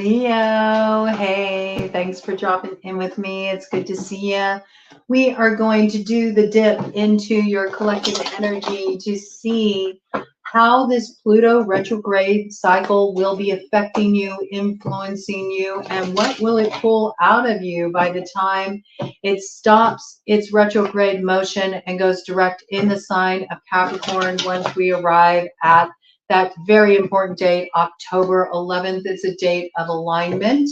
Leo, hey, thanks for dropping in with me. It's good to see you. We are going to do the dip into your collective energy to see how this Pluto retrograde cycle will be affecting you, influencing you, and what will it pull out of you by the time it stops its retrograde motion and goes direct in the sign of Capricorn once we arrive at that very important date, October 11th. It's a date of alignment.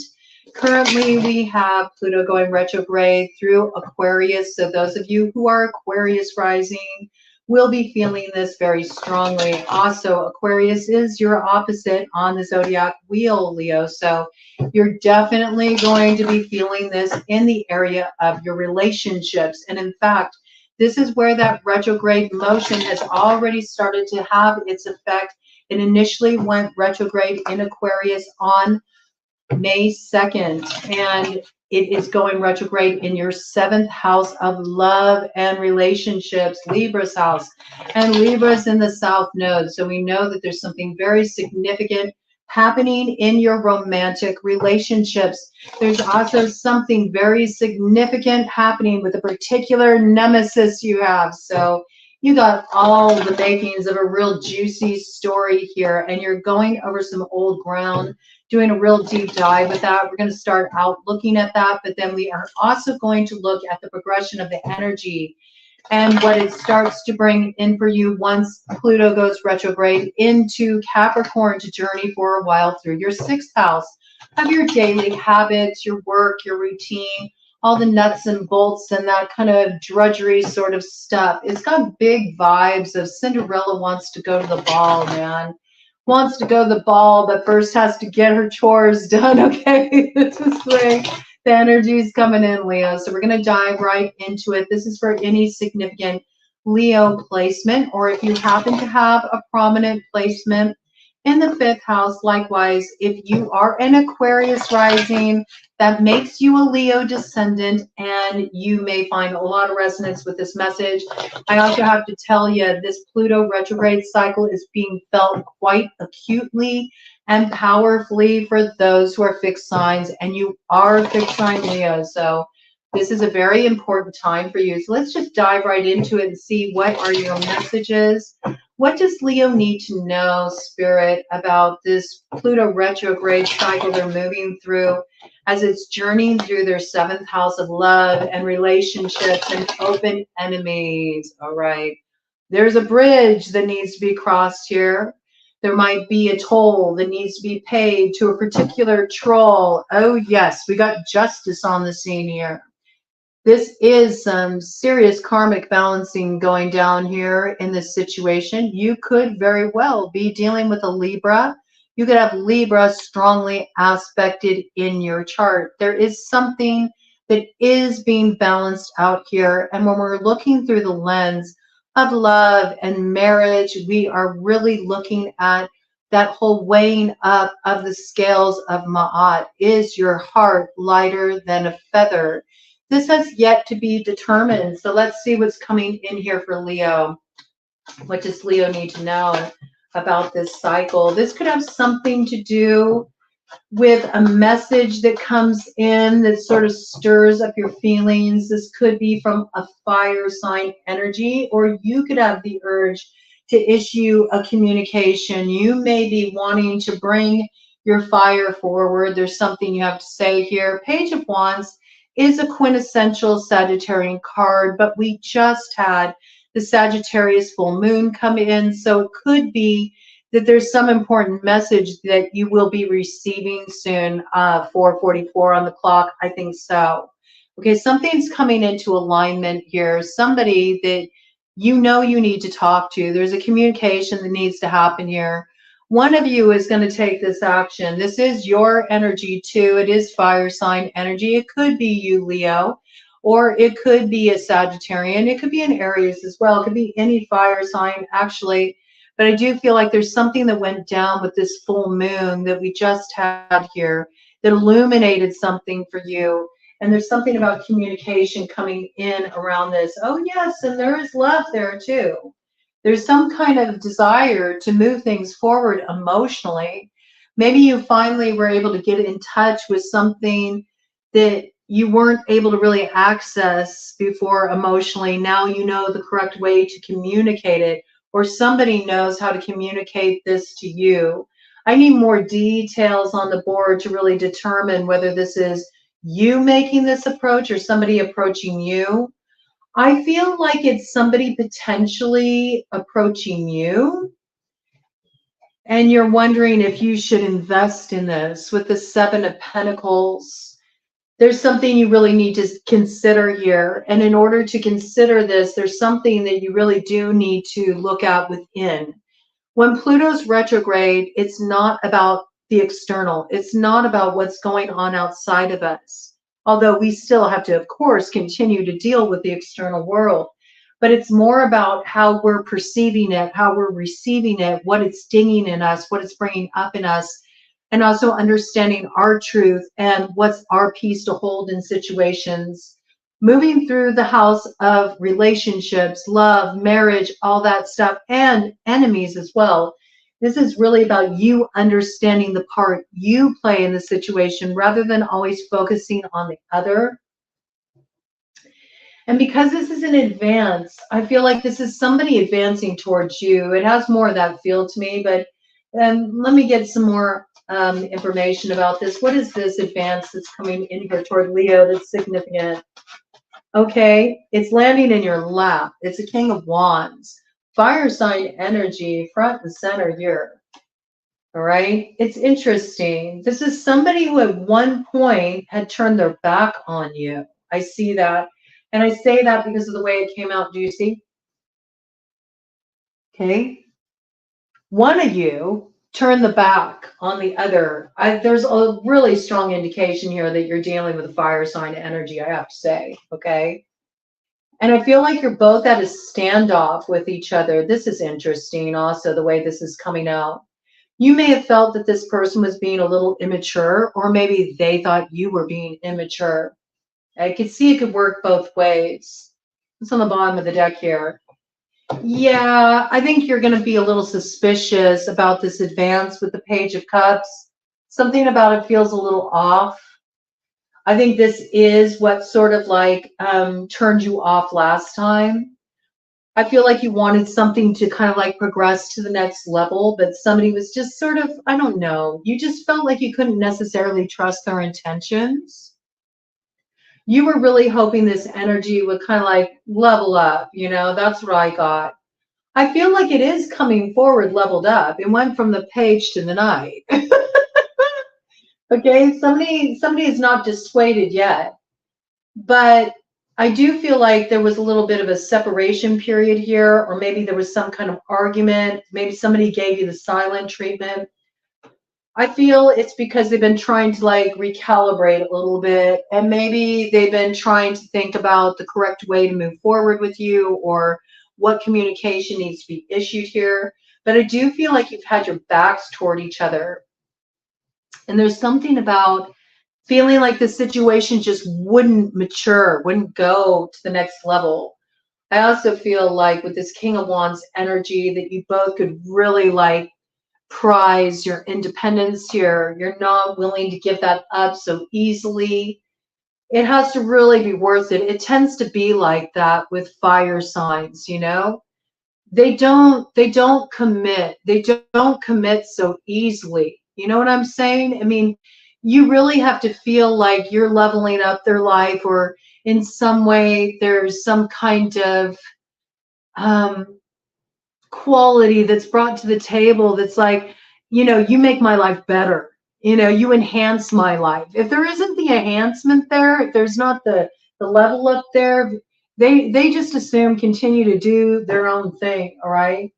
Currently, we have Pluto going retrograde through Aquarius. So those of you who are Aquarius rising will be feeling this very strongly. Also, Aquarius is your opposite on the zodiac wheel, Leo. So you're definitely going to be feeling this in the area of your relationships. And in fact, this is where that retrograde motion has already started to have its effect. It initially went retrograde in Aquarius on May 2nd, and it is going retrograde in your 7th house of love and relationships, Libra's house. And Libra's in the South Node, so we know that there's something very significant happening in your romantic relationships. There's also something very significant happening with a particular nemesis you have. So you got all the makings of a real juicy story here, and you're going over some old ground, doing a real deep dive with that. We're going to start out looking at that, but then we are also going to look at the progression of the energy and what it starts to bring in for you once Pluto goes retrograde into Capricorn to journey for a while through your 6th house of your daily habits, your work, your routine, all the nuts and bolts and that kind of drudgery sort of stuff. It's got big vibes of Cinderella wants to go to the ball, man. Wants to go to the ball, but first has to get her chores done, okay? This is where the energy is coming in, Leo. So we're going to dive right into it. This is for any significant Leo placement, or if you happen to have a prominent placement in the 5th house. Likewise, if you are an Aquarius rising, that makes you a Leo descendant, and you may find a lot of resonance with this message. I also have to tell you, this Pluto retrograde cycle is being felt quite acutely and powerfully for those who are fixed signs, and you are a fixed sign Leo. So this is a very important time for you. So let's just dive right into it and see what are your messages. What does Leo need to know, Spirit, about this Pluto retrograde cycle they're moving through as it's journeying through their 7th house of love and relationships and open enemies? All right. There's a bridge that needs to be crossed here. There might be a toll that needs to be paid to a particular troll. Oh, yes, we got justice on the scene here. This is some serious karmic balancing going down here in this situation. You could very well be dealing with a Libra. You could have Libra strongly aspected in your chart. There is something that is being balanced out here. And when we're looking through the lens of love and marriage, we are really looking at that whole weighing up of the scales of Ma'at. Is your heart lighter than a feather? This has yet to be determined. So let's see what's coming in here for Leo. What does Leo need to know about this cycle? This could have something to do with a message that comes in that sort of stirs up your feelings. This could be from a fire sign energy, or you could have the urge to issue a communication. You may be wanting to bring your fire forward. There's something you have to say here. Page of Wands is a quintessential Sagittarian card, but we just had the Sagittarius full moon come in, so it could be that there's some important message that you will be receiving soon. 4:44 on the clock, I think so. Okay, something's coming into alignment here. Somebody that you know you need to talk to. There's a communication that needs to happen here. One of you is going to take this action. This is your energy too. It is fire sign energy. It could be you, Leo, or it could be a Sagittarian. It could be an Aries as well. It could be any fire sign, actually. But I do feel like there's something that went down with this full moon that we just had here that illuminated something for you. And there's something about communication coming in around this. Oh, yes, and there is love there too. There's some kind of desire to move things forward emotionally, Maybe you finally were able to get in touch with something that you weren't able to really access before emotionally. Now you know the correct way to communicate it, or somebody knows how to communicate this to you. I need more details on the board to really determine whether this is you making this approach or somebody approaching you. I feel like it's somebody potentially approaching you, and you're wondering if you should invest in this. With the Seven of Pentacles, there's something you really need to consider here. And in order to consider this, there's something that you really do need to look at within. When Pluto's retrograde, it's not about the external. It's not about what's going on outside of us. Although we still have to, of course, continue to deal with the external world. But it's more about how we're perceiving it, how we're receiving it, what it's dinging in us, what it's bringing up in us, and also understanding our truth and what's our piece to hold in situations. Moving through the house of relationships, love, marriage, all that stuff, and enemies as well. This is really about you understanding the part you play in the situation rather than always focusing on the other. And because this is in advance, I feel like this is somebody advancing towards you. It has more of that feel to me, but let me get some more information about this. What is this advance that's coming in here toward Leo that's significant? Okay, it's landing in your lap. It's a King of Wands. Fire sign energy, front and center here. All right, it's interesting. This is somebody who at one point had turned their back on you. I see that. And I say that because of the way it came out. Do you see? Okay. One of you turned the back on the other. There's a really strong indication here that you're dealing with a fire sign energy, I have to say. Okay. And I feel like you're both at a standoff with each other. This is interesting also, the way this is coming out. You may have felt that this person was being a little immature, or maybe they thought you were being immature. I could see it could work both ways. It's on the bottom of the deck here. Yeah, I think you're going to be a little suspicious about this advance with the Page of Cups. Something about it feels a little off. I think this is what sort of like turned you off last time. I feel like you wanted something to kind of like progress to the next level, but somebody was just sort of, I don't know, you just felt like you couldn't necessarily trust their intentions. You were really hoping this energy would kind of like level up, you know, that's what I got. I feel like it is coming forward leveled up. It went from the page to the knight. Okay, somebody is not dissuaded yet, but I do feel like there was a little bit of a separation period here, or maybe there was some kind of argument. Maybe somebody gave you the silent treatment. I feel it's because they've been trying to like recalibrate a little bit, and maybe they've been trying to think about the correct way to move forward with you, or what communication needs to be issued here. But I do feel like you've had your backs toward each other. And there's something about feeling like the situation just wouldn't mature, wouldn't go to the next level. I also feel like with this King of Wands energy that you both could really like prize your independence here. You're not willing to give that up so easily. It has to really be worth it. It tends to be like that with fire signs, you know? They don't commit. They don't commit so easily. You know what I'm saying? I mean, you really have to feel like you're leveling up their life, or in some way there's some kind of quality that's brought to the table that's like, you know, you make my life better. You know, you enhance my life. If there isn't the enhancement there, if there's not the level up there, they just assume continue to do their own thing, all right?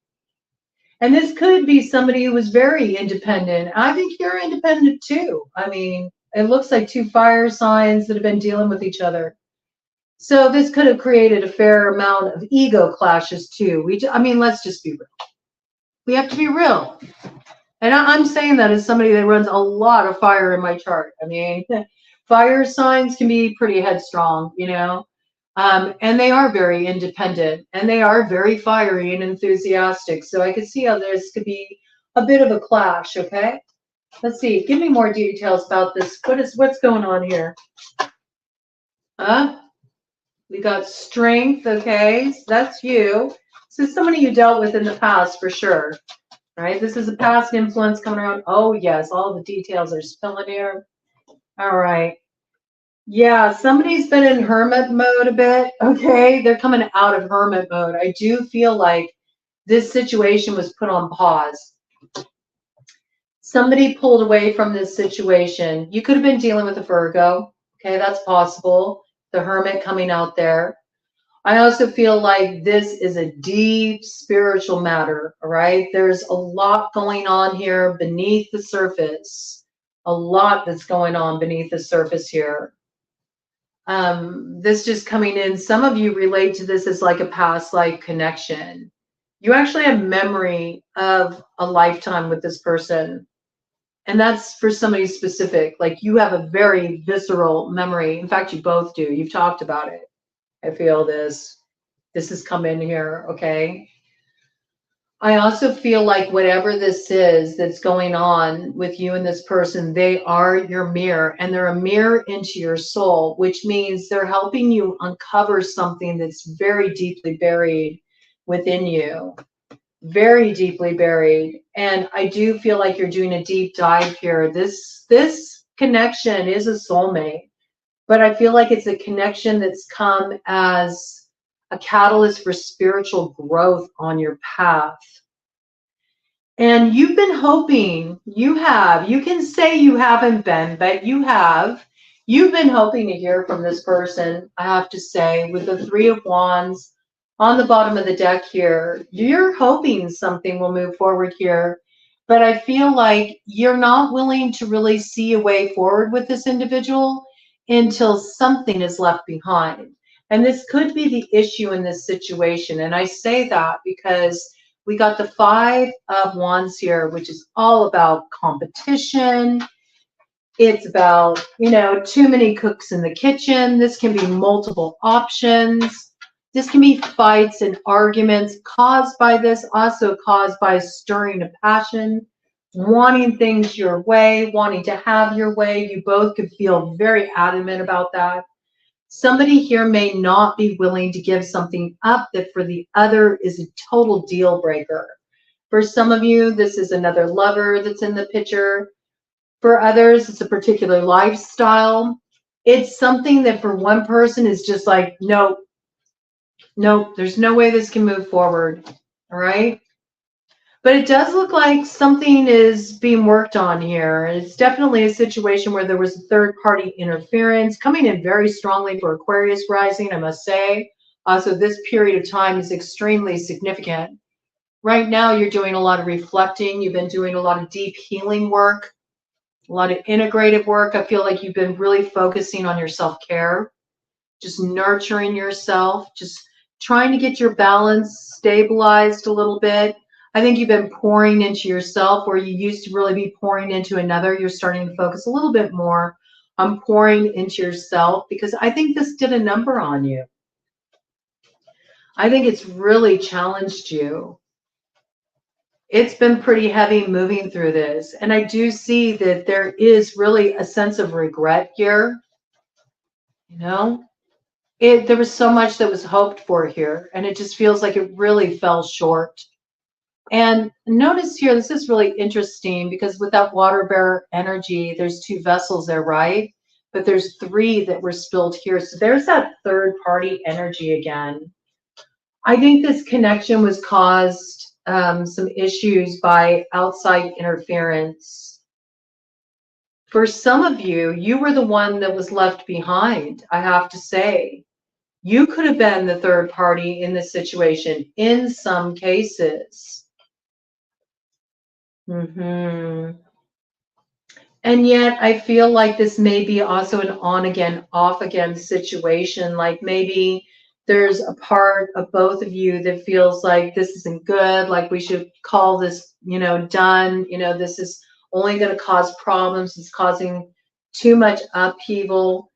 And this could be somebody who was very independent. I think you're independent too. I mean, it looks like two fire signs that have been dealing with each other. So this could have created a fair amount of ego clashes too. I mean, let's just be real. We have to be real. And I'm saying that as somebody that runs a lot of fire in my chart. I mean, fire signs can be pretty headstrong, you know, and they are very independent, and they are very fiery and enthusiastic. So I could see how this could be a bit of a clash, okay? Let's see. Give me more details about this. What's going on here? Huh? We got strength. Okay, so that's you. This is somebody you dealt with in the past for sure. Right? This is a past influence coming around. Oh yes, all the details are spilling here. All right. Yeah, somebody's been in hermit mode a bit. Okay, they're coming out of hermit mode. I do feel like this situation was put on pause. Somebody pulled away from this situation. You could have been dealing with a Virgo. Okay, that's possible. The hermit coming out there. I also feel like this is a deep spiritual matter, all right? There's a lot going on here beneath the surface. A lot that's going on beneath the surface here. This just coming in, some of you relate to this as like a past life connection. You actually have memory of a lifetime with this person. And that's for somebody specific. Like you have a very visceral memory. In fact, you both do. You've talked about it. I feel this. This has come in here, okay? I also feel like whatever this is that's going on with you and this person, they are your mirror, and they're a mirror into your soul, which means they're helping you uncover something that's very deeply buried within you. Very deeply buried. And I do feel like you're doing a deep dive here. This connection is a soulmate, but I feel like it's a connection that's come as a catalyst for spiritual growth on your path. And you've been hoping, you can say you haven't been, but you've been hoping to hear from this person, I have to say, with the Three of Wands on the bottom of the deck here. You're hoping something will move forward here, but I feel like you're not willing to really see a way forward with this individual until something is left behind. And this could be the issue in this situation. And I say that because we got the Five of Wands here, which is all about competition. It's about, too many cooks in the kitchen. This can be multiple options. This can be fights and arguments caused by this, also caused by stirring of passion, wanting things your way, wanting to have your way. You both could feel very adamant about that. Somebody here may not be willing to give something up that for the other is a total deal breaker. For some of you, this is another lover that's in the picture. For others, it's a particular lifestyle. It's something that for one person is just like, nope, there's no way this can move forward. All right. But it does look like something is being worked on here. It's definitely a situation where there was third-party interference coming in very strongly for Aquarius rising, I must say. Also, this period of time is extremely significant. Right now, you're doing a lot of reflecting. You've been doing a lot of deep healing work, a lot of integrative work. I feel like you've been really focusing on your self-care, just nurturing yourself, just trying to get your balance stabilized a little bit. I think you've been pouring into yourself where you used to really be pouring into another. You're starting to focus a little bit more on pouring into yourself because I think this did a number on you. I think it's really challenged you. It's been pretty heavy moving through this. And I do see that there is really a sense of regret here. There was so much that was hoped for here, and it just feels like it really fell short. And notice here, this is really interesting because with that water bearer energy, there's two vessels there, right? But there's three that were spilled here. So there's that third party energy again. I think this connection was caused some issues by outside interference. For some of you, you were the one that was left behind, I have to say. You could have been the third party in this situation in some cases. And yet I feel like this may be also an on again, off again situation. Like maybe there's a part of both of you that feels like this isn't good. Like we should call this, done. This is only going to cause problems. It's causing too much upheaval.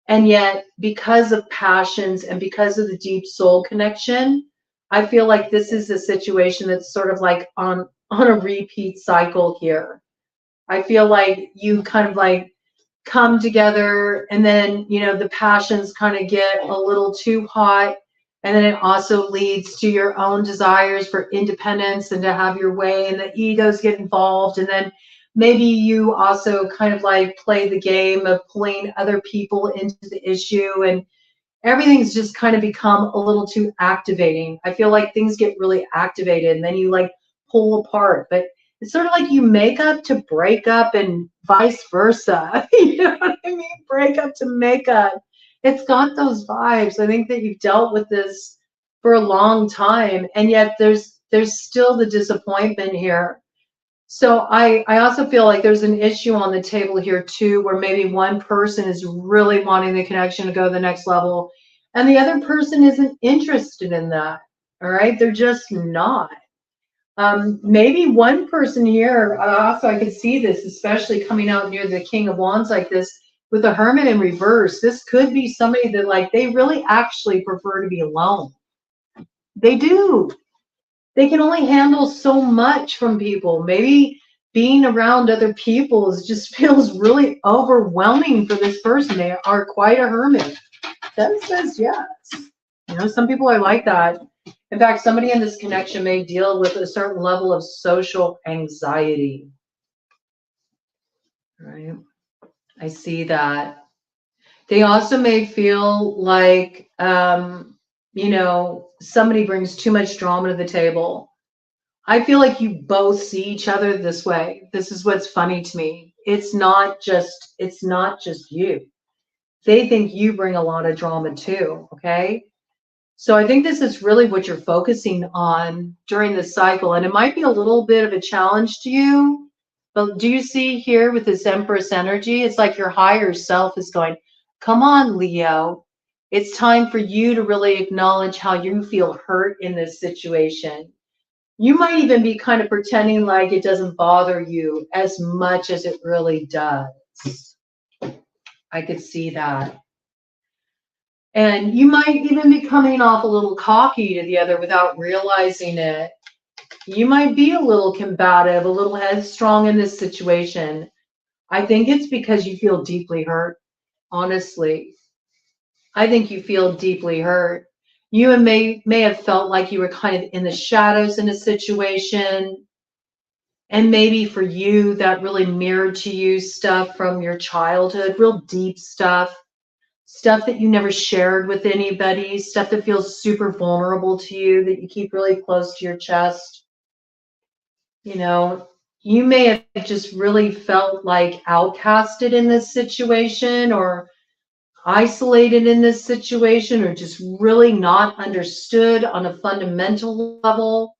And yet, because of passions and because of the deep soul connection, I feel like this is a situation that's sort of like on a repeat cycle here. I feel like you kind of like come together, and then, you know, the passions kind of get a little too hot. And then it also leads to your own desires for independence and to have your way, and the egos get involved. And then maybe you also kind of like play the game of pulling other people into the issue, and everything's just kind of become a little too activating. I feel like things get really activated and then you like pull apart. But it's sort of like you make up to break up and vice versa. You know what I mean? Break up to make up. It's got those vibes. I think that you've dealt with this for a long time, and yet there's still the disappointment here. So I also feel like there's an issue on the table here too, where maybe one person is really wanting the connection to go to the next level, and the other person isn't interested in that. All right, they're just not. Maybe one person here, also I could see this, especially coming out near the King of Wands like this, with the Hermit in reverse. This could be somebody that like they really actually prefer to be alone. They do. They can only handle so much from people. Maybe being around other people just feels really overwhelming for this person. They are quite a hermit. That says yes. You know, some people are like that. In fact, somebody in this connection may deal with a certain level of social anxiety. Right? I see that. They also may feel like, you know, somebody brings too much drama to the table. I feel like you both see each other this way. This is what's funny to me. It's not just you. They think you bring a lot of drama too, okay? So I think this is really what you're focusing on during this cycle. And it might be a little bit of a challenge to you. But do you see here with this Empress energy? It's like your higher self is going, come on, Leo. It's time for you to really acknowledge how you feel hurt in this situation. You might even be kind of pretending like it doesn't bother you as much as it really does. I could see that. And you might even be coming off a little cocky to the other without realizing it. You might be a little combative, a little headstrong in this situation. I think it's because you feel deeply hurt, honestly. I think you feel deeply hurt. You may have felt like you were kind of in the shadows in a situation. And maybe for you, that really mirrored to you stuff from your childhood, real deep stuff that you never shared with anybody, stuff that feels super vulnerable to you, that you keep really close to your chest. You know, you may have just really felt like outcasted in this situation, or isolated in this situation, or just really not understood on a fundamental level.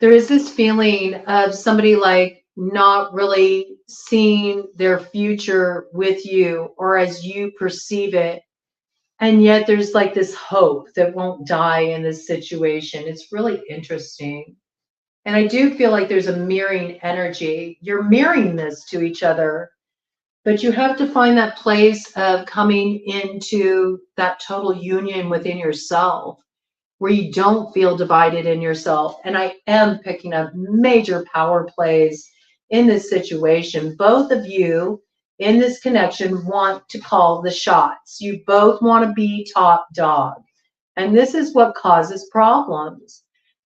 There is this feeling of somebody like not really seeing their future with you or as you perceive it. And yet there's like this hope that won't die in this situation. It's really interesting. And I do feel like there's a mirroring energy. You're mirroring this to each other, but you have to find that place of coming into that total union within yourself, where you don't feel divided in yourself. And I am picking up major power plays in this situation. Both of you in this connection want to call the shots. You both want to be top dog. And this is what causes problems.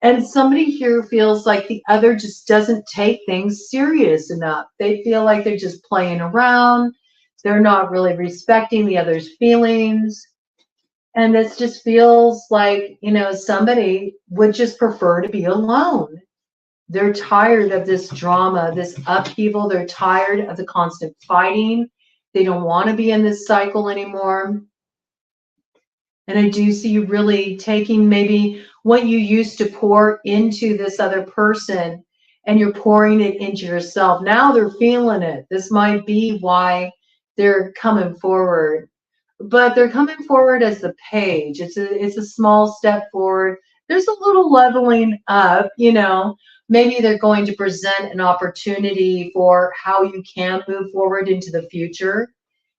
And somebody here feels like the other just doesn't take things serious enough. They feel like they're just playing around. They're not really respecting the other's feelings. And this just feels like, you know, somebody would just prefer to be alone. They're tired of this drama, this upheaval. They're tired of the constant fighting. They don't want to be in this cycle anymore. And I do see you really taking maybe what you used to pour into this other person, and you're pouring it into yourself. Now they're feeling it. This might be why they're coming forward. But they're coming forward as the page. It's a small step forward. There's a little leveling up, you know. Maybe they're going to present an opportunity for how you can move forward into the future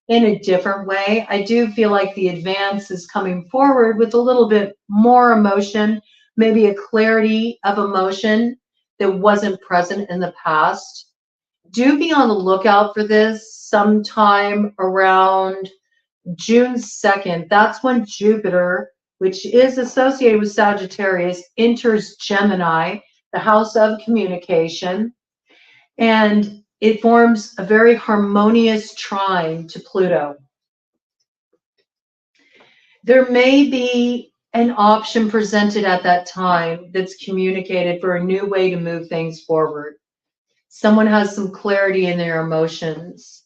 in a different way. I do feel like the advance is coming forward with a little bit more emotion, maybe a clarity of emotion that wasn't present in the past. do be on the lookout for this sometime around June 2nd. That's when Jupiter, which is associated with Sagittarius, enters Gemini, the house of communication, and it forms a very harmonious trine to Pluto. There may be an option presented at that time that's communicated for a new way to move things forward. Someone has some clarity in their emotions.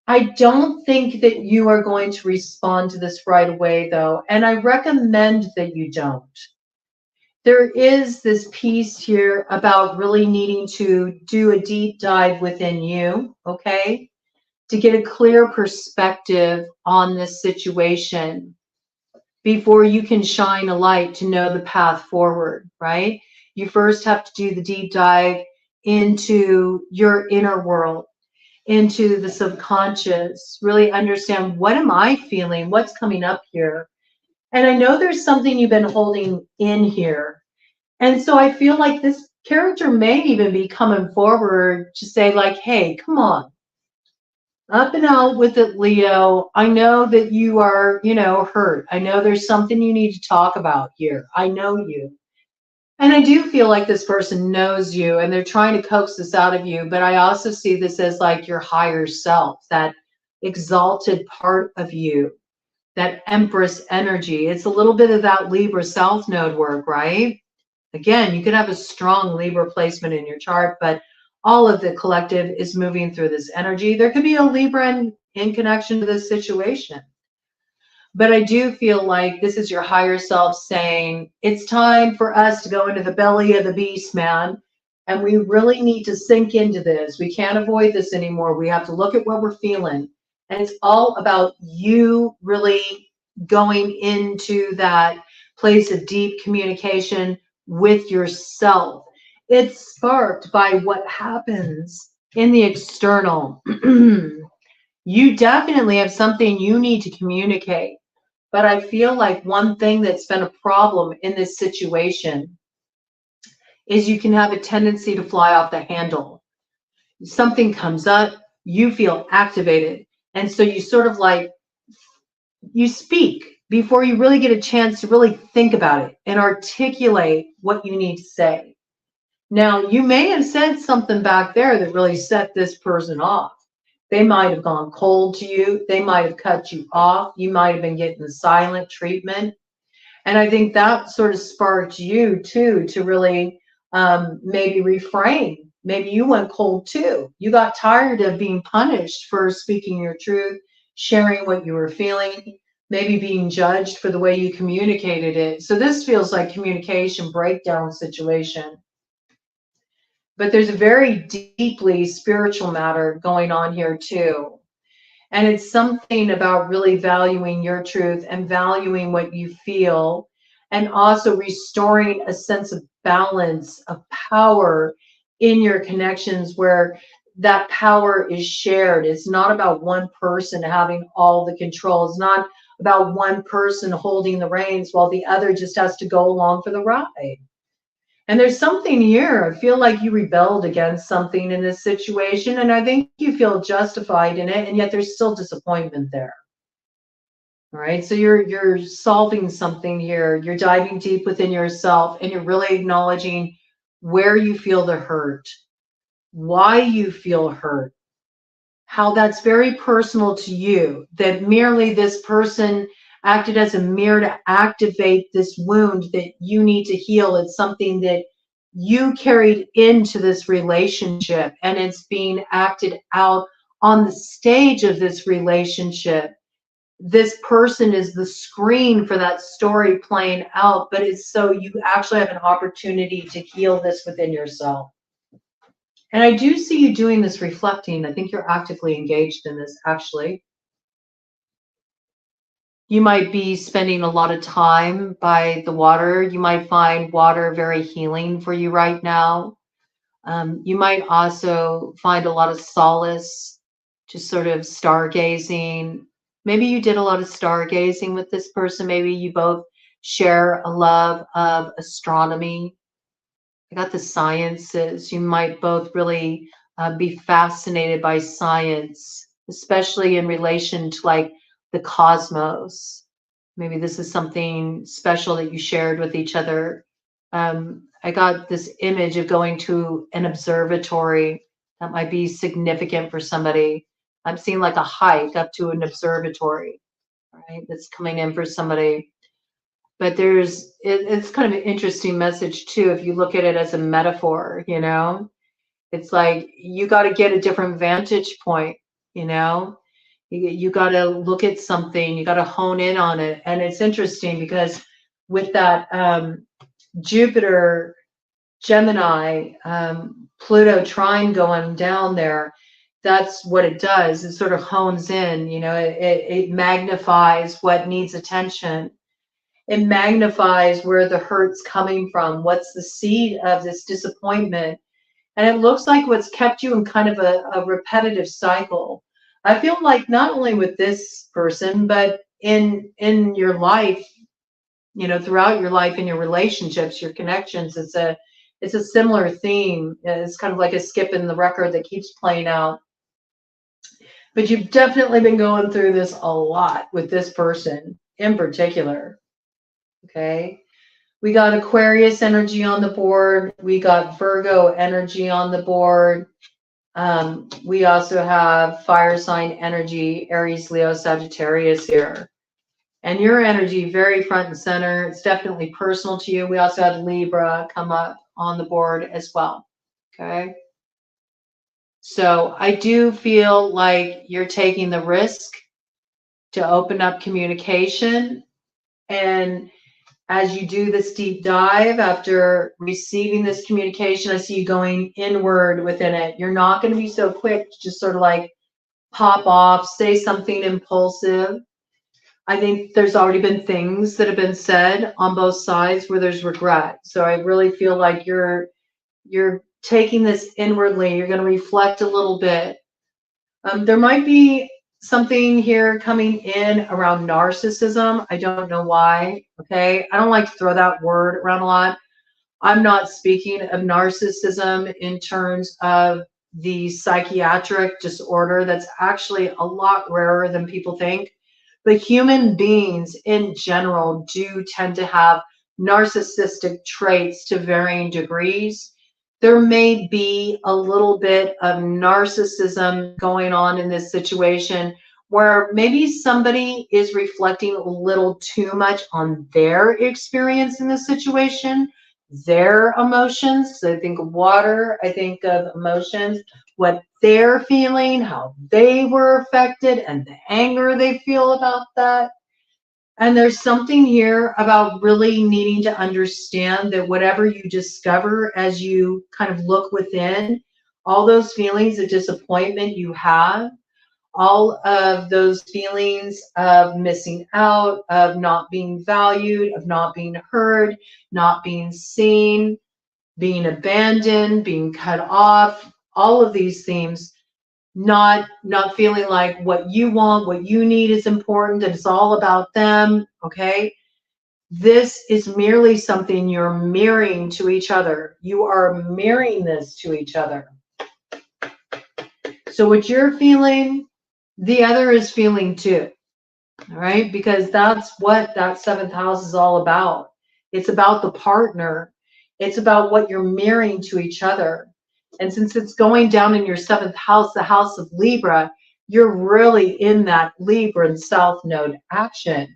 I don't think that you are going to respond to this right away, though, and I recommend that you don't. There is this piece here about really needing to do a deep dive within you, okay, to get a clear perspective on this situation before you can shine a light to know the path forward, right? You first have to do the deep dive into your inner world, into the subconscious, really understand, what am I feeling? What's coming up here? And I know there's something you've been holding in here. And so I feel like this character may even be coming forward to say, like, hey, come on, up and out with it, Leo. I know that you are, hurt. I know there's something you need to talk about here. I know you. And I do feel like this person knows you and they're trying to coax this out of you. But I also see this as like your higher self, that exalted part of you, that Empress energy. It's a little bit of that Libra South Node work, right? Again, you could have a strong Libra placement in your chart, but all of the collective is moving through this energy. There could be a Libra in connection to this situation. But I do feel like this is your higher self saying, it's time for us to go into the belly of the beast, man. And we really need to sink into this. We can't avoid this anymore. We have to look at what we're feeling. And it's all about you really going into that place of deep communication with yourself. It's sparked by what happens in the external. You definitely have something you need to communicate. But I feel like one thing that's been a problem in this situation is you can have a tendency to fly off the handle. Something comes up, you feel activated. And so you sort of like, you speak before you really get a chance to really think about it and articulate what you need to say. Now, you may have said something back there that really set this person off. They might have gone cold to you. They might have cut you off. You might have been getting the silent treatment. And I think that sort of sparked you too to really maybe refrain. Maybe you went cold too. You got tired of being punished for speaking your truth, sharing what you were feeling, maybe being judged for the way you communicated it. So this feels like communication breakdown situation. But there's a very deeply spiritual matter going on here too. And it's something about really valuing your truth and valuing what you feel, and also restoring a sense of balance, of power in your connections where that power is shared. It's not about one person having all the control. It's not about one person holding the reins while the other just has to go along for the ride. And there's something here. I feel like you rebelled against something in this situation, and I think you feel justified in it, and yet there's still disappointment there. All right, so you're solving something here. You're diving deep within yourself, and you're really acknowledging where you feel the hurt, why you feel hurt, how that's very personal to you, that merely this person acted as a mirror to activate this wound that you need to heal. It's something that you carried into this relationship, and it's being acted out on the stage of this relationship. This person is the screen for that story playing out, but it's so you actually have an opportunity to heal this within yourself. And I do see you doing this reflecting. I think you're actively engaged in this, actually. You might be spending a lot of time by the water. You might find water very healing for you right now. You might also find a lot of solace, just sort of stargazing. Maybe you did a lot of stargazing with this person. Maybe you both share a love of astronomy. I got the sciences. You might both really be fascinated by science, especially in relation to like the cosmos. Maybe this is something special that you shared with each other. I got this image of going to an observatory that might be significant for somebody. I'm seeing like a hike up to an observatory, right? That's coming in for somebody. But it's kind of an interesting message too, if you look at it as a metaphor, you know? It's like you got to get a different vantage point, you know? You got to look at something, you got to hone in on it. And it's interesting because with that Jupiter, Gemini, Pluto trine going down there, that's what it does. It sort of hones in, you know, it magnifies what needs attention. It magnifies where the hurt's coming from. What's the seed of this disappointment? And it looks like what's kept you in kind of a repetitive cycle. I feel like not only with this person, but in your life, you know, throughout your life, in your relationships, your connections, it's a similar theme. It's kind of like a skip in the record that keeps playing out. But you've definitely been going through this a lot with this person in particular. Okay. We got Aquarius energy on the board. We got Virgo energy on the board. We also have fire sign energy, Aries, Leo, Sagittarius here. And your energy, very front and center. It's definitely personal to you. We also had Libra come up on the board as well. Okay. So I do feel like you're taking the risk to open up communication. And as you do this deep dive, after receiving this communication, I see you going inward within it. You're not going to be so quick to just sort of like pop off, say something impulsive. I think there's already been things that have been said on both sides where there's regret. So I really feel like you're taking this inwardly. You're going to reflect a little bit. There might be something here coming in around narcissism. I don't know why. Okay. I don't like to throw that word around a lot. I'm not speaking of narcissism in terms of the psychiatric disorder. That's actually a lot rarer than people think. But human beings in general do tend to have narcissistic traits to varying degrees. There may be a little bit of narcissism going on in this situation where maybe somebody is reflecting a little too much on their experience in the situation, their emotions. So I think of water, I think of emotions, what they're feeling, how they were affected, and the anger they feel about that. And there's something here about really needing to understand that whatever you discover as you kind of look within, all those feelings of disappointment you have, all of those feelings of missing out, of not being valued, of not being heard, not being seen, being abandoned, being cut off, all of these themes, not feeling like what you want, what you need is important, and it's all about them. Okay. This is merely something you're mirroring to each other. You are mirroring this to each other. So what you're feeling, the other is feeling too. All right. Because that's what that seventh house is all about. It's about the partner. It's about what you're mirroring to each other. And since it's going down in your seventh house, the house of Libra, you're really in that Libra and South Node action.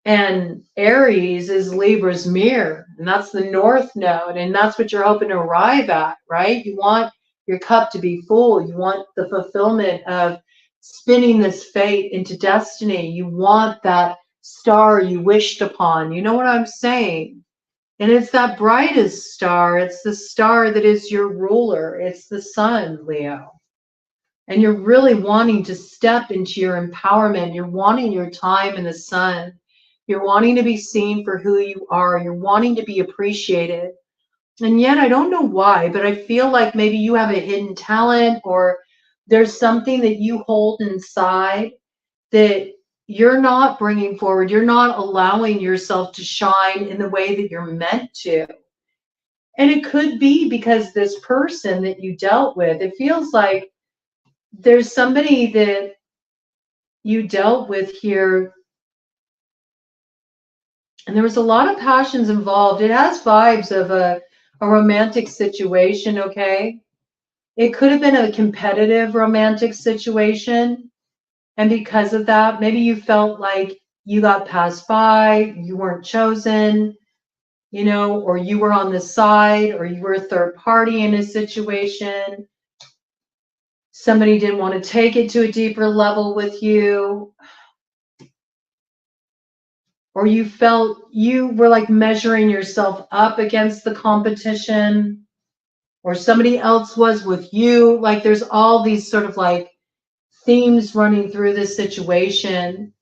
And Aries is Libra's mirror, and that's the North Node, and that's what you're hoping to arrive at, right? You want your cup to be full. You want the fulfillment of spinning this fate into destiny. You want that star you wished upon. You know what I'm saying? And it's that brightest star. It's the star that is your ruler. It's the sun, Leo. And you're really wanting to step into your empowerment. You're wanting your time in the sun. You're wanting to be seen for who you are. You're wanting to be appreciated. And yet, I don't know why, but I feel like maybe you have a hidden talent, or there's something that you hold inside that you're not bringing forward. You're not allowing yourself to shine in the way that you're meant to. And it could be because this person that you dealt with, it feels like there's somebody that you dealt with here, and there was a lot of passions involved. It has vibes of a romantic situation, okay? It could have been a competitive romantic situation. And because of that, maybe you felt like you got passed by, you weren't chosen, you know, or you were on the side, or you were a third party in a situation. Somebody didn't want to take it to a deeper level with you. Or you felt you were like measuring yourself up against the competition, or somebody else was with you. Like there's all these sort of like themes running through this situation.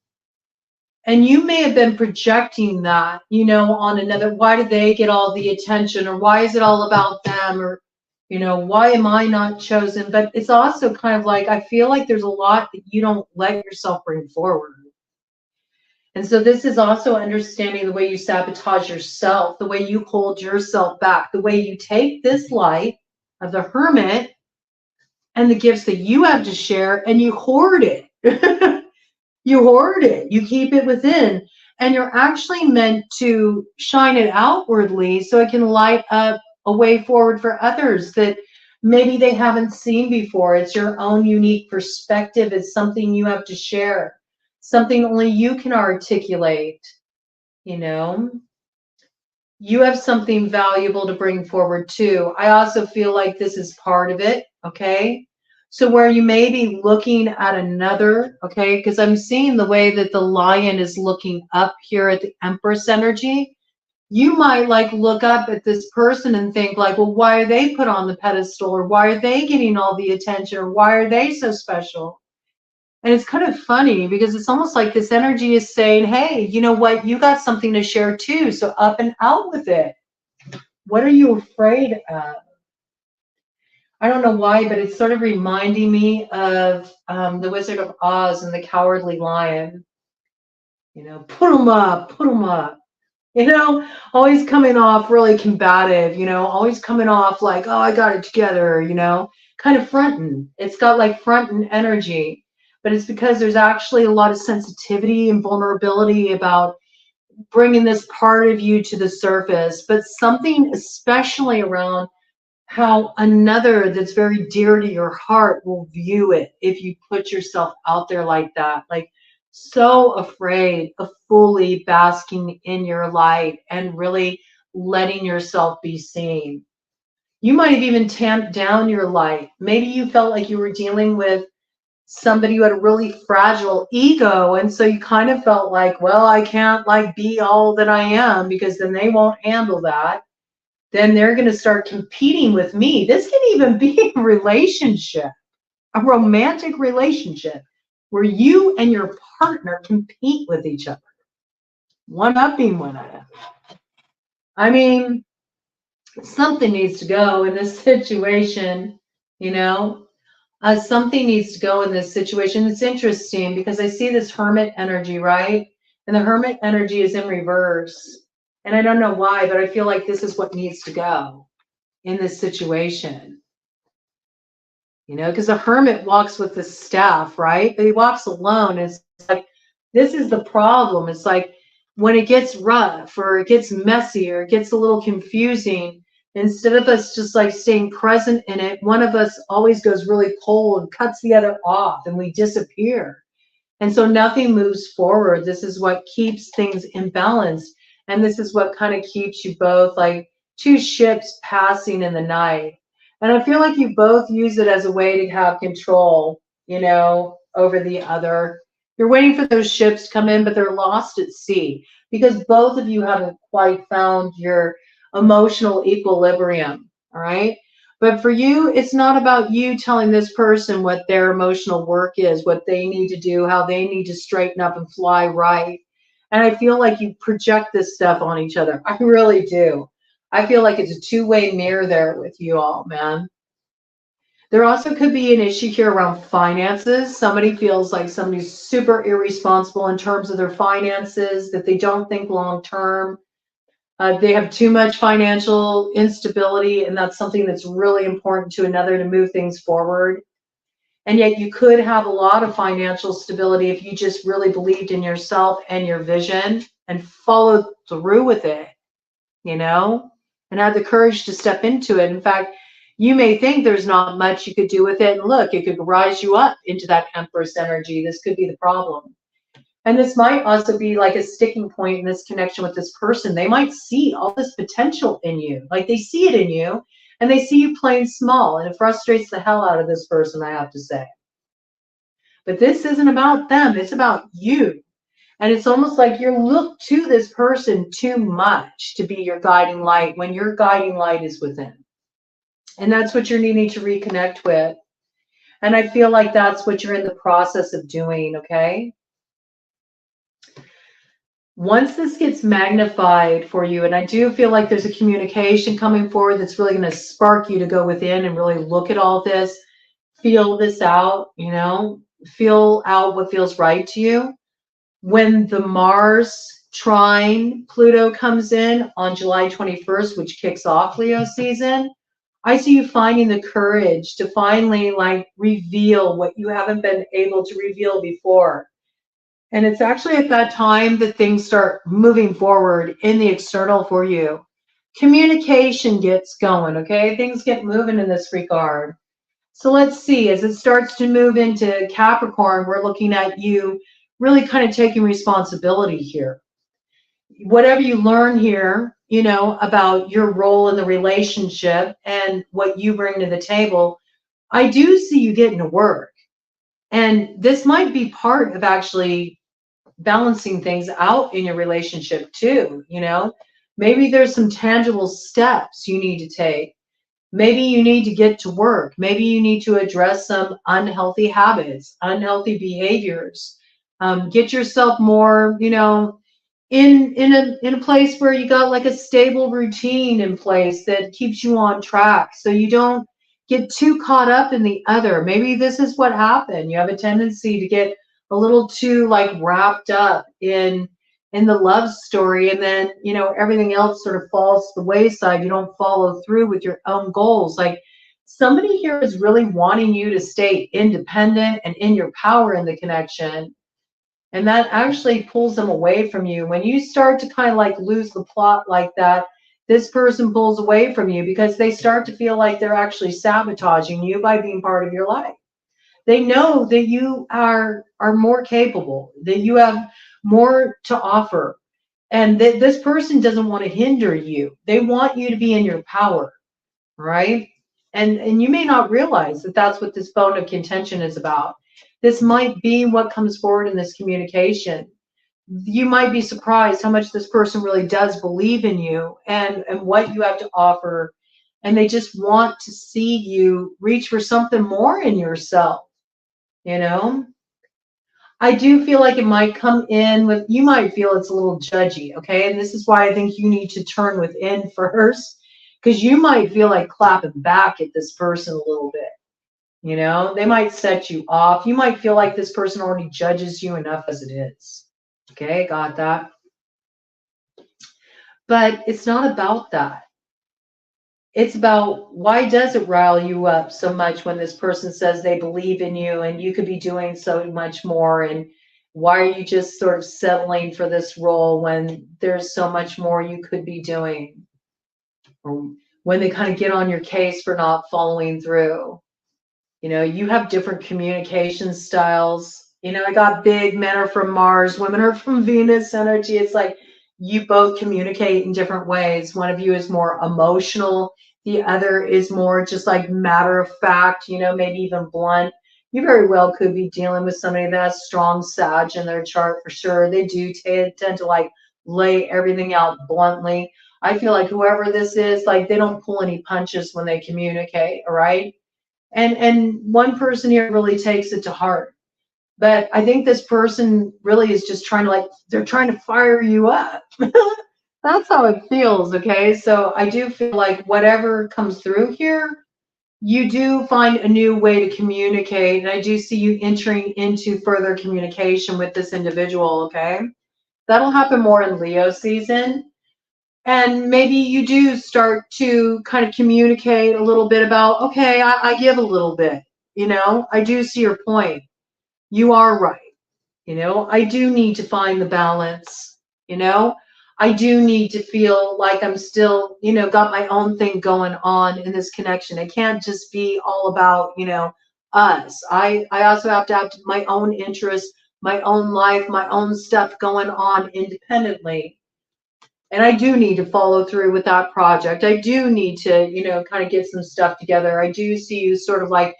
And you may have been projecting that, you know, on another. Why did they get all the attention? Or why is it all about them? Or, you know, why am I not chosen? But it's also kind of like, I feel like there's a lot that you don't let yourself bring forward. And so this is also understanding the way you sabotage yourself, the way you hold yourself back, the way you take this light of the hermit and the gifts that you have to share and you hoard it. You hoard it, you keep it within, and you're actually meant to shine it outwardly so it can light up a way forward for others that maybe they haven't seen before. It's your own unique perspective. It's something you have to share, something only you can articulate, you know. You have something valuable to bring forward too. I also feel like this is part of it, okay? So where you may be looking at another, okay, because I'm seeing the way that the lion is looking up here at the Empress energy. You might like look up at this person and think like, well, why are they put on the pedestal? Or why are they getting all the attention? Or why are they so special? And it's kind of funny because it's almost like this energy is saying, hey, you know what? You got something to share too. So up and out with it. What are you afraid of? I don't know why, but it's sort of reminding me of the Wizard of Oz and the Cowardly Lion. You know, put them up, put them up. You know, always coming off really combative, you know, always coming off like, oh, I got it together, you know, kind of fronting. It's got like fronting energy, but it's because there's actually a lot of sensitivity and vulnerability about bringing this part of you to the surface, but something especially around how another that's very dear to your heart will view it if you put yourself out there like that. Like, so afraid of fully basking in your light and really letting yourself be seen. You might have even tamped down your light. Maybe you felt like you were dealing with somebody who had a really fragile ego, and so you kind of felt like, well, I can't like be all that I am because then they won't handle that. Then they're going to start competing with me. This can even be a relationship, a romantic relationship, where you and your partner compete with each other, one-upping one another. I mean, something needs to go in this situation, you know. Something needs to go in this situation. It's interesting because I see this hermit energy, right? And the hermit energy is in reverse. And I don't know why, but I feel like this is what needs to go in this situation. You know, because a hermit walks with the staff, right? But he walks alone. It's like, this is the problem. It's like when it gets rough or it gets messy or it gets a little confusing, instead of us just like staying present in it, one of us always goes really cold and cuts the other off and we disappear. And so nothing moves forward. This is what keeps things imbalanced. And this is what kind of keeps you both like two ships passing in the night. And I feel like you both use it as a way to have control, you know, over the other. You're waiting for those ships to come in, but they're lost at sea because both of you haven't quite found your emotional equilibrium. All right. But for you, it's not about you telling this person what their emotional work is, what they need to do, how they need to straighten up and fly right. And I feel like you project this stuff on each other. I really do. I feel like it's a two-way mirror there with you all, man. There also could be an issue here around finances. Somebody feels like somebody's super irresponsible in terms of their finances, that they don't think long term. They have too much financial instability, and that's something that's really important to another to move things forward. And yet you could have a lot of financial stability if you just really believed in yourself and your vision and followed through with it, you know, and had the courage to step into it. In fact, you may think there's not much you could do with it. And look, it could rise you up into that Empress energy. This could be the problem. And this might also be like a sticking point in this connection with this person. They might see all this potential in you, like they see it in you, and they see you playing small, and it frustrates the hell out of this person, I have to say. But this isn't about them, it's about you. And it's almost like you look to this person too much to be your guiding light when your guiding light is within. And that's what you're needing to reconnect with. And I feel like that's what you're in the process of doing, okay? Once this gets magnified for you, and I do feel like there's a communication coming forward that's really going to spark you to go within and really look at all this, feel this out, you know, feel out what feels right to you. When the Mars trine Pluto comes in on July 21st, which kicks off Leo season, I see you finding the courage to finally like reveal what you haven't been able to reveal before. And it's actually at that time that things start moving forward in the external for you. Communication gets going, okay? Things get moving in this regard. So let's see, as it starts to move into Capricorn, we're looking at you really kind of taking responsibility here. Whatever you learn here, you know, about your role in the relationship and what you bring to the table, I do see you getting to work. And this might be part of actually balancing things out in your relationship too, you know. Maybe there's some tangible steps you need to take. Maybe you need to get to work. Maybe you need to address some unhealthy habits, unhealthy behaviors. Get yourself more, you know, in a place where you got like a stable routine in place that keeps you on track, so you don't get too caught up in the other. Maybe this is what happened. You have a tendency to get a little too like wrapped up in the love story, and then, you know, everything else sort of falls to the wayside. You don't follow through with your own goals. Like somebody here is really wanting you to stay independent and in your power in the connection. And that actually pulls them away from you. When you start to kind of like lose the plot like that, this person pulls away from you because they start to feel like they're actually sabotaging you by being part of your life. They know that you are more capable, that you have more to offer, and that this person doesn't want to hinder you. They want you to be in your power, right? And you may not realize that that's what this bone of contention is about. This might be what comes forward in this communication. You might be surprised how much this person really does believe in you and what you have to offer. And they just want to see you reach for something more in yourself, you know? I do feel like it might come in with, you might feel it's a little judgy, okay? And this is why I think you need to turn within first, because you might feel like clapping back at this person a little bit. You know, they might set you off. You might feel like this person already judges you enough as it is. Okay, got that. But it's not about that. It's about, why does it rile you up so much when this person says they believe in you and you could be doing so much more? And why are you just sort of settling for this role when there's so much more you could be doing? Or when they kind of get on your case for not following through. You know, you have different communication styles. You know, I got big men are from Mars, women are from Venus energy. It's like you both communicate in different ways. One of you is more emotional. The other is more just like matter of fact, you know, maybe even blunt. You very well could be dealing with somebody that has strong Sag in their chart for sure. They do tend to like lay everything out bluntly. I feel like whoever this is, like they don't pull any punches when they communicate, all right? And one person here really takes it to heart. But I think this person really is just trying to like, they're trying to fire you up. That's how it feels, okay? So I do feel like whatever comes through here, you do find a new way to communicate. And I do see you entering into further communication with this individual, okay? That'll happen more in Leo season. And maybe you do start to kind of communicate a little bit about, okay, I give a little bit, I do see your point. You are right. I do need to find the balance, you know, I do need to feel like I'm still, got my own thing going on in this connection. It can't just be all about, us. I also have to have my own interests, my own life, my own stuff going on independently. And I do need to follow through with that project. I do need to, kind of get some stuff together. I do see you sort of like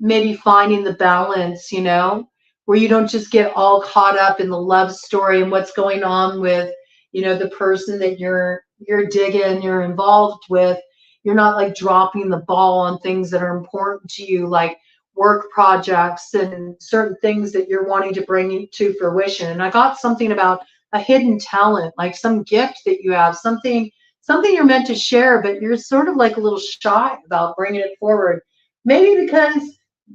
maybe finding the balance, where you don't just get all caught up in the love story and what's going on with, the person that you're digging, you're involved with. You're not like dropping the ball on things that are important to you, like work projects and certain things that you're wanting to bring to fruition. And I got something about a hidden talent, like some gift that you have, something you're meant to share, but you're sort of like a little shy about bringing it forward. Maybe because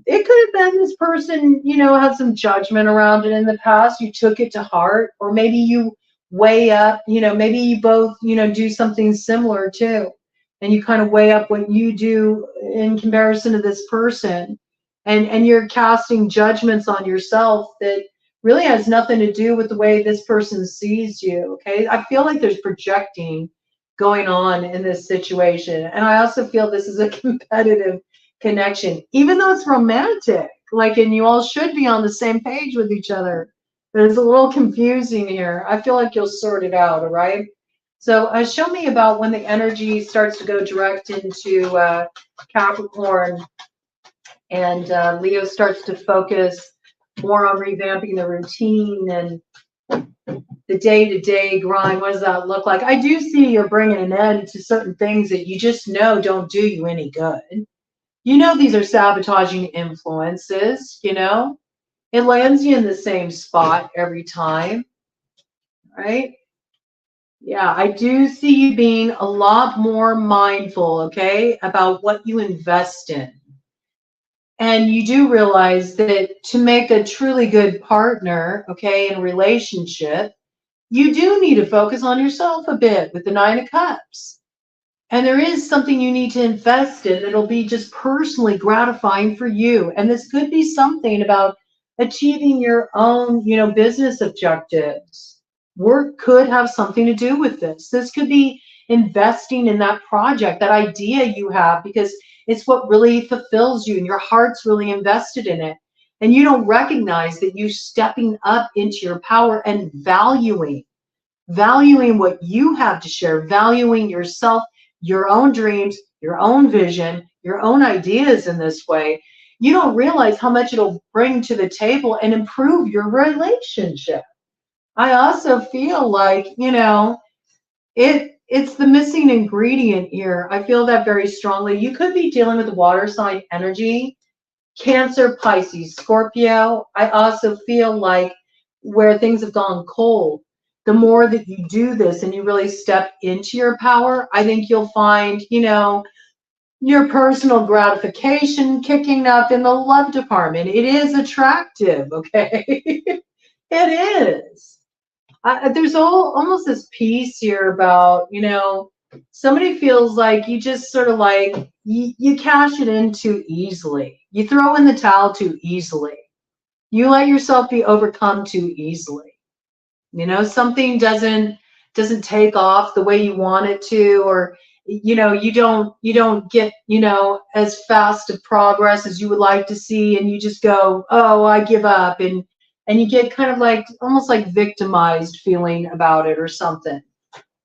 it could have been this person, had some judgment around it in the past. You took it to heart, or maybe you weigh up, maybe you both, do something similar too. And you kind of weigh up what you do in comparison to this person. And you're casting judgments on yourself that really has nothing to do with the way this person sees you. Okay. I feel like there's projecting going on in this situation. And I also feel this is a competitive connection, even though it's romantic, like, and you all should be on the same page with each other. But it's a little confusing here. I feel like you'll sort it out, all right? So show me about when the energy starts to go direct into Capricorn, and Leo starts to focus more on revamping the routine and the day-to-day grind. What does that look like? I do see you're bringing an end to certain things that you just know don't do you any good. These are sabotaging influences, it lands you in the same spot every time, right? Yeah, I do see you being a lot more mindful, okay, about what you invest in. And you do realize that to make a truly good partner, okay, in a relationship, you do need to focus on yourself a bit with the Nine of Cups. And there is something you need to invest in. It'll be just personally gratifying for you. And this could be something about achieving your own, business objectives. Work could have something to do with this. This could be investing in that project, that idea you have, because it's what really fulfills you and your heart's really invested in it. And you don't recognize that you stepping up into your power and valuing what you have to share, valuing yourself, your own dreams, your own vision, your own ideas in this way. You don't realize how much it'll bring to the table and improve your relationship. I also feel like, it's the missing ingredient here. I feel that very strongly. You could be dealing with water sign energy, Cancer, Pisces, Scorpio. I also feel like where things have gone cold, the more that you do this and you really step into your power, I think you'll find, your personal gratification kicking up in the love department. It is attractive, okay? It is. There's almost this piece here about, somebody feels like you just sort of like, you cash it in too easily. You throw in the towel too easily. You let yourself be overcome too easily. Something doesn't take off the way you want it to, or you don't get as fast of progress as you would like to see, and you just go, oh, I give up, and you get kind of like almost like victimized feeling about it or something,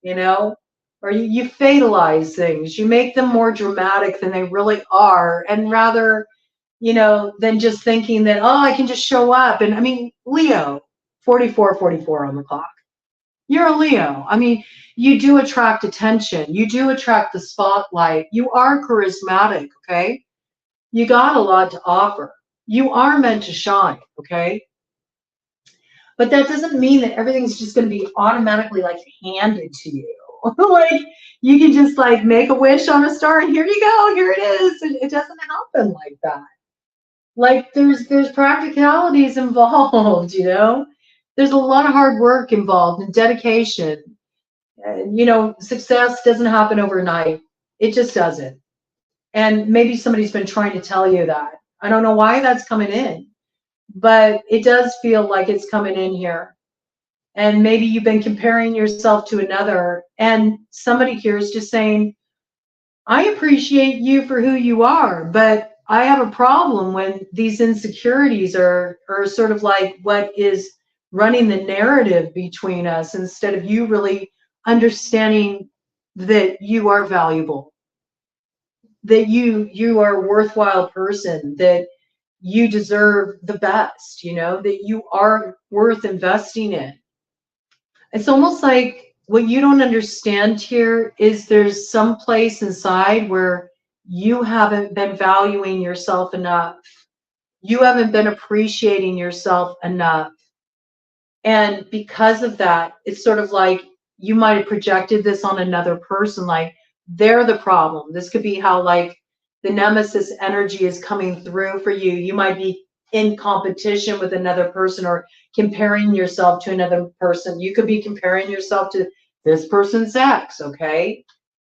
or you fatalize things, you make them more dramatic than they really are, and rather than just thinking that, oh, I can just show up. And I mean, Leo, 44 on the clock. You're a Leo. I mean, you do attract attention. You do attract the spotlight. You are charismatic, okay? You got a lot to offer. You are meant to shine, okay? But that doesn't mean that everything's just going to be automatically like handed to you. Like you can just like make a wish on a star and here you go, here it is. It doesn't happen like that. Like there's practicalities involved, There's a lot of hard work involved and dedication. You know, success doesn't happen overnight. It just doesn't. And maybe somebody's been trying to tell you that. I don't know why that's coming in, but it does feel like it's coming in here. And maybe you've been comparing yourself to another, and somebody here is just saying, I appreciate you for who you are, but I have a problem when these insecurities are sort of like what is running the narrative between us, instead of you really understanding that you are valuable, that you are a worthwhile person, that you deserve the best, you know, that you are worth investing in. It's almost like what you don't understand here is there's some place inside where you haven't been valuing yourself enough. You haven't been appreciating yourself enough. And because of that, it's sort of like you might have projected this on another person, like they're the problem. This could be how like the nemesis energy is coming through for you. You might be in competition with another person or comparing yourself to another person. You could be comparing yourself to this person's ex, okay?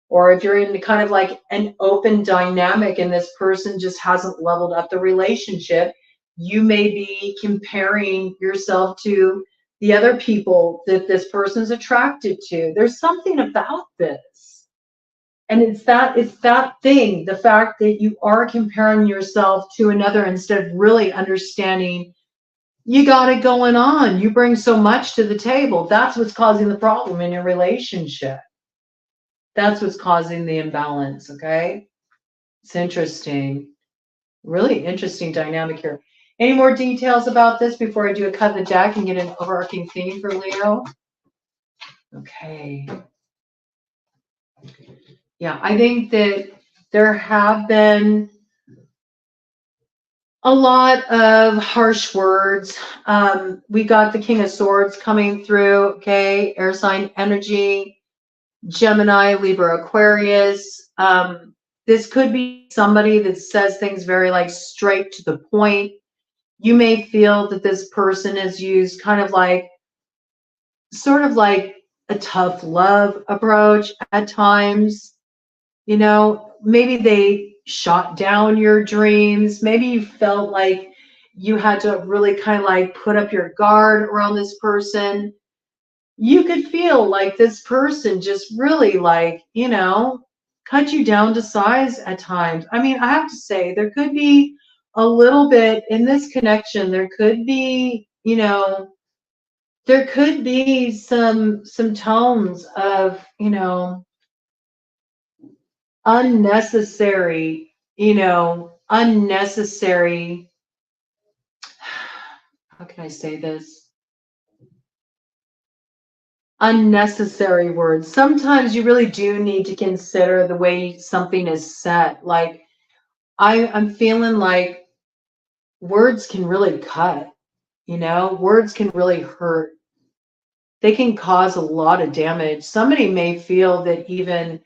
Or if you're in kind of like an open dynamic and this person just hasn't leveled up the relationship, you may be comparing yourself to the other people that this person's attracted to. There's something about this. And it's that thing, the fact that you are comparing yourself to another instead of really understanding you got it going on. You bring so much to the table. That's what's causing the problem in your relationship. That's what's causing the imbalance, okay? It's interesting. Really interesting dynamic here. Any more details about this before I do a cut of the deck and get an overarching theme for Leo? Okay. Yeah, I think that there have been a lot of harsh words. We got the King of Swords coming through, okay? Air sign energy, Gemini, Libra, Aquarius. This could be somebody that says things very like straight to the point. You may feel that this person is used kind of like, sort of like a tough love approach at times. You know, maybe they shot down your dreams. Maybe you felt like you had to really kind of like put up your guard around this person. You could feel like this person just really like, you know, cut you down to size at times. I mean, I have to say, there could be a little bit in this connection. There could be, you know, there could be some tones of, you know, unnecessary, you know, unnecessary, how can I say this? Unnecessary words. Sometimes you really do need to consider the way something is set. Like I'm feeling like words can really cut, you know, words can really hurt. They can cause a lot of damage. Somebody may feel that even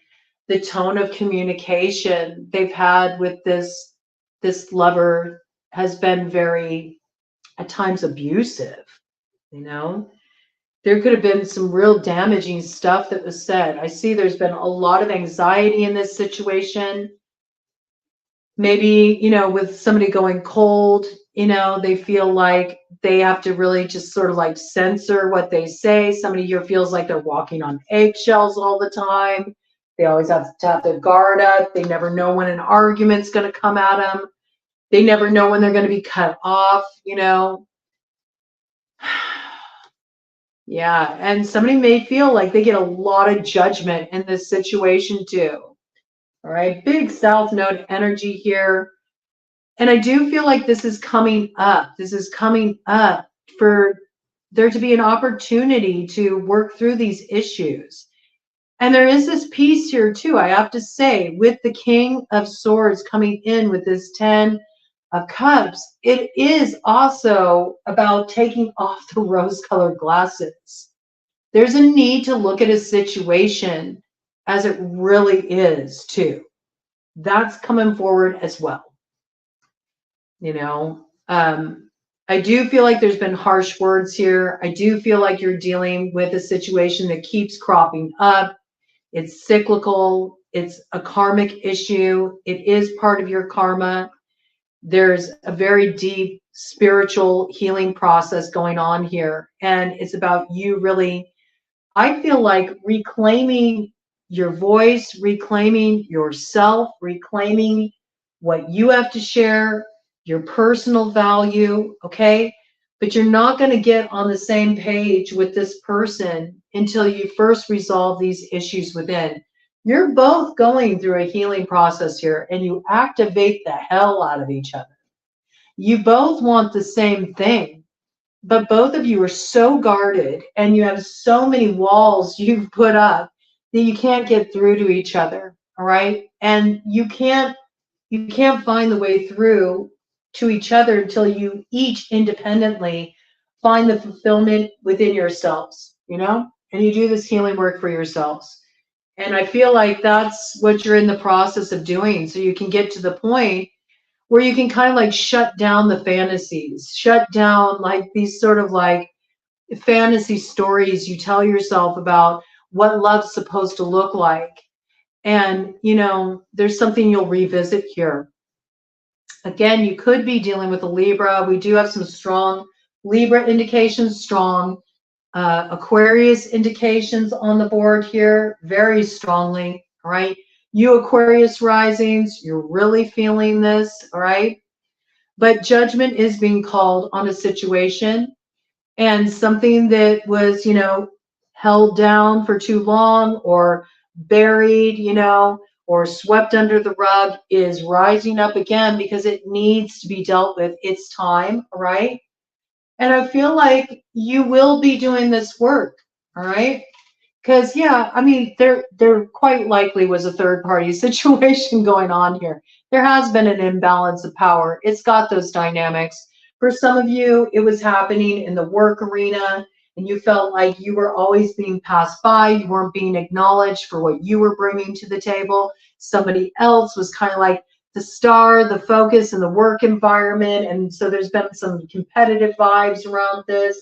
the tone of communication they've had with this lover has been very, at times, abusive, you know. There could have been some real damaging stuff that was said. I see there's been a lot of anxiety in this situation. Maybe, you know, with somebody going cold, you know, they feel like they have to really just sort of like censor what they say. Somebody here feels like they're walking on eggshells all the time. They always have to their guard up. They never know when an argument's going to come at them. They never know when they're going to be cut off, you know. Yeah, and somebody may feel like they get a lot of judgment in this situation too. All right, big South Node energy here. And I do feel like this is coming up. This is coming up for there to be an opportunity to work through these issues. And there is this piece here too, I have to say, with the King of Swords coming in with this 10 of Cups, it is also about taking off the rose-colored glasses. There's a need to look at a situation as it really is too. That's coming forward as well. You know, I do feel like there's been harsh words here. I do feel like you're dealing with a situation that keeps cropping up. It's cyclical. It's a karmic issue. It is part of your karma. There's a very deep spiritual healing process going on here. And it's about you really, I feel like, reclaiming your voice, reclaiming yourself, reclaiming what you have to share, your personal value, okay? But you're not going to get on the same page with this person until you first resolve these issues within. You're both going through a healing process here, and you activate the hell out of each other. You both want the same thing, but both of you are so guarded and you have so many walls you've put up that you can't get through to each other. All right. And you can't find the way through to each other until you each independently find the fulfillment within yourselves, you know, and you do this healing work for yourselves. And I feel like that's what you're in the process of doing. So you can get to the point where you can kind of like shut down the fantasies, shut down like these sort of like fantasy stories you tell yourself about what love's supposed to look like. And, you know, there's something you'll revisit here. Again, you could be dealing with a Libra. We do have some strong Libra indications, strong Aquarius indications on the board here, very strongly, all right? You Aquarius risings, you're really feeling this, all right? But judgment is being called on a situation, and something that was, you know, held down for too long or buried, you know, or swept under the rug is rising up again because it needs to be dealt with. It's time, all right? And I feel like you will be doing this work, all right? Because, yeah, I mean, there quite likely was a third party situation going on here. There has been an imbalance of power. It's got those dynamics. For some of you, it was happening in the work arena, and you felt like you were always being passed by. You weren't being acknowledged for what you were bringing to the table. Somebody else was kind of like the star, the focus in the work environment. And so there's been some competitive vibes around this.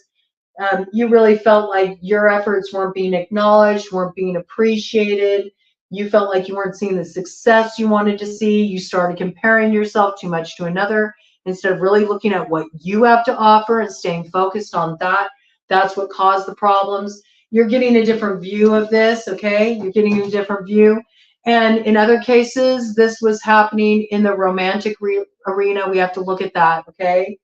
You really felt like your efforts weren't being acknowledged, weren't being appreciated. You felt like you weren't seeing the success you wanted to see. You started comparing yourself too much to another instead of really looking at what you have to offer and staying focused on that. That's what caused the problems. You're getting a different view of this, okay? You're getting a different view. And in other cases, this was happening in the romantic arena. We have to look at that, okay?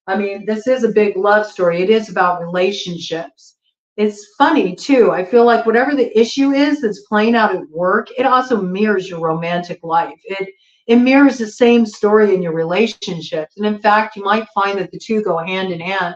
I mean, this is a big love story. It is about relationships. It's funny, too. I feel like whatever the issue is that's playing out at work, it also mirrors your romantic life. It mirrors the same story in your relationships. And in fact, you might find that the two go hand in hand,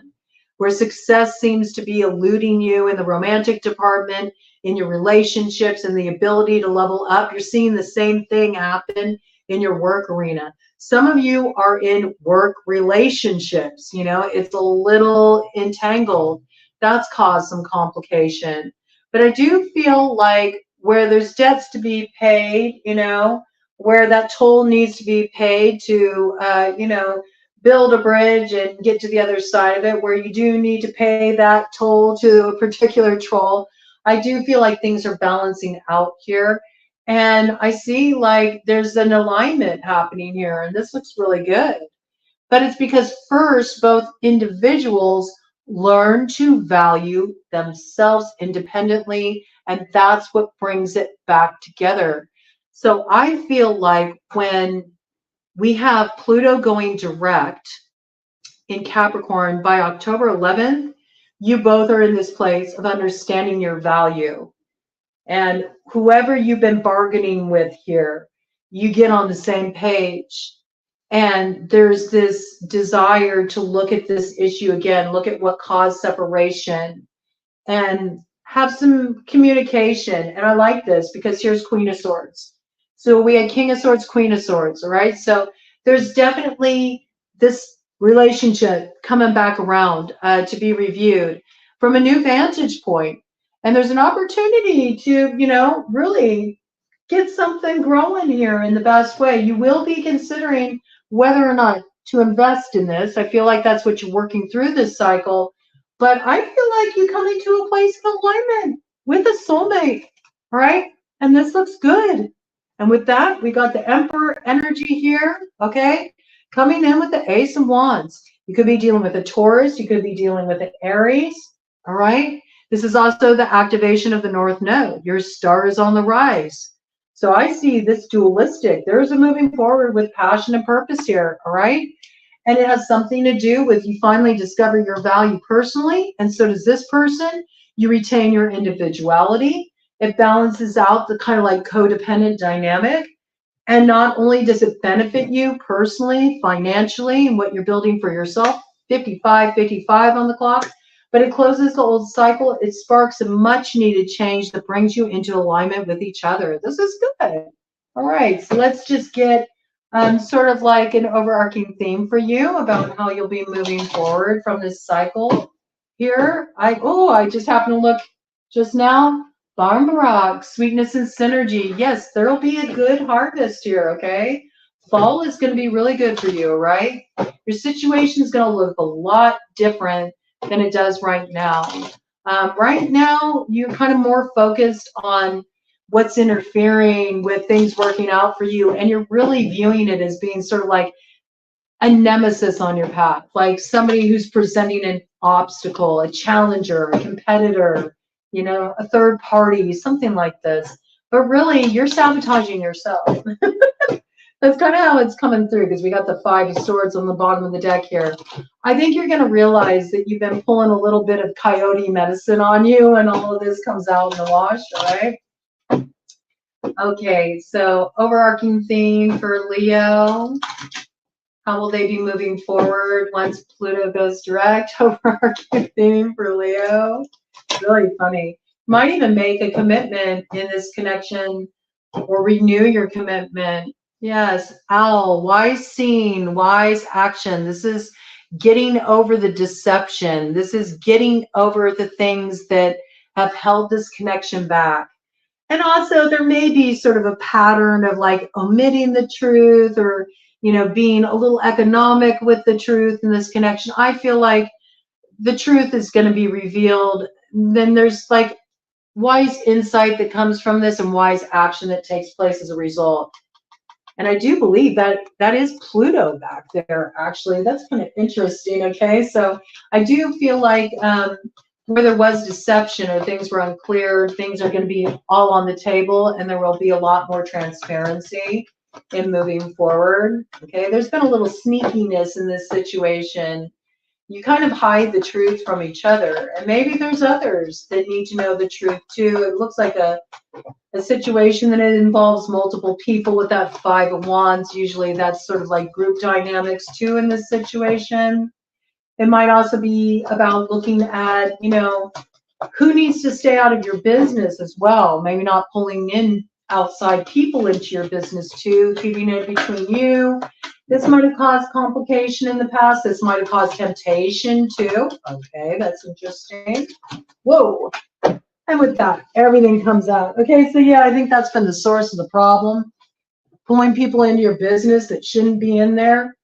where success seems to be eluding you in the romantic department, in your relationships, and the ability to level up. You're seeing the same thing happen in your work arena. Some of you are in work relationships, you know, it's a little entangled. That's caused some complication. But I do feel like where there's debts to be paid, you know, where that toll needs to be paid to, you know, build a bridge and get to the other side of it, where you do need to pay that toll to a particular troll. I do feel like things are balancing out here. And I see like there's an alignment happening here, and this looks really good. But it's because first, both individuals learn to value themselves independently, and that's what brings it back together. So I feel like when we have Pluto going direct in Capricorn by October 11th, you both are in this place of understanding your value. And whoever you've been bargaining with here, you get on the same page. And there's this desire to look at this issue again, look at what caused separation, and have some communication. And I like this because here's Queen of Swords. So we had King of Swords, Queen of Swords, all right? So there's definitely this relationship coming back around to be reviewed from a new vantage point. And there's an opportunity to, you know, really get something growing here in the best way. You will be considering whether or not to invest in this. I feel like that's what you're working through this cycle. But I feel like you coming to a place of alignment with a soulmate, right? And this looks good. And with that, we got the Emperor energy here, okay? Coming in with the Ace of Wands. You could be dealing with a Taurus. You could be dealing with an Aries, all right? This is also the activation of the North Node. Your star is on the rise. So I see this dualistic. There's a moving forward with passion and purpose here, all right? And it has something to do with you finally discover your value personally, and so does this person. You retain your individuality. It balances out the kind of like codependent dynamic. And not only does it benefit you personally, financially, and what you're building for yourself, 55 on the clock, but it closes the old cycle. It sparks a much needed change that brings you into alignment with each other. This is good. All right, so let's just get sort of like an overarching theme for you about how you'll be moving forward from this cycle here. I just happened to look just now. Barmbarak, sweetness and synergy. Yes, there'll be a good harvest here, okay? Fall is going to be really good for you, right? Your situation is going to look a lot different than it does right now. Right now, you're kind of more focused on what's interfering with things working out for you, and you're really viewing it as being sort of like a nemesis on your path, like somebody who's presenting an obstacle, a challenger, a competitor, you know, a third party, something like this. But really, you're sabotaging yourself. That's kind of how it's coming through, because we got the 5 of Swords on the bottom of the deck here. I think you're going to realize that you've been pulling a little bit of coyote medicine on you, and all of this comes out in the wash, all right? Okay, so overarching theme for Leo. How will they be moving forward once Pluto goes direct? Overarching theme for Leo. Really funny. Might even make a commitment in this connection or renew your commitment. Yes, owl, wise scene, wise action. This is getting over the deception. This is getting over the things that have held this connection back. And also there may be sort of a pattern of like omitting the truth, or, you know, being a little economic with the truth in this connection. I feel like the truth is going to be revealed. Then there's like wise insight that comes from this and wise action that takes place as a result. And I do believe that that is Pluto back there, actually. That's kind of interesting, okay? So I do feel like where there was deception or things were unclear, things are going to be all on the table, and there will be a lot more transparency in moving forward, okay? There's been a little sneakiness in this situation. You kind of hide the truth from each other, and maybe there's others that need to know the truth too. It looks like a situation that it involves multiple people with that 5 of Wands. Usually that's sort of like group dynamics too in this situation. It might also be about looking at, you know, who needs to stay out of your business as well. Maybe not pulling in outside people into your business too, keeping it between you. This might have caused complication in the past. This might have caused temptation too. Okay, that's interesting. Whoa. And with that, everything comes out. Okay, so yeah, I think that's been the source of the problem. Pulling people into your business that shouldn't be in there.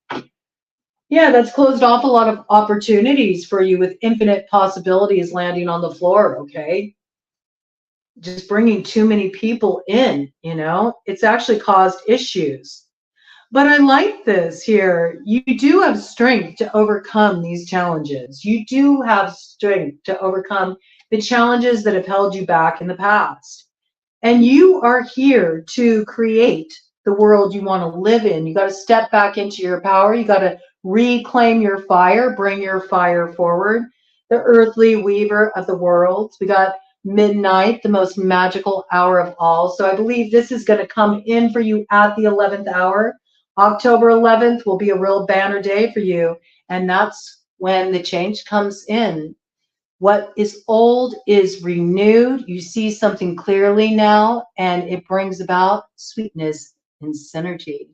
Yeah, that's closed off a lot of opportunities for you, with infinite possibilities landing on the floor, okay? Just bringing too many people in, you know, it's actually caused issues. But I like this here. You do have strength to overcome these challenges. You do have strength to overcome the challenges that have held you back in the past. And you are here to create the world you want to live in. You got to step back into your power. You got to reclaim your fire, bring your fire forward. The earthly weaver of the worlds. We got midnight, the most magical hour of all. So I believe this is going to come in for you at the 11th hour. October 11th will be a real banner day for you. And that's when the change comes in. What is old is renewed. You see something clearly now, and it brings about sweetness and synergy.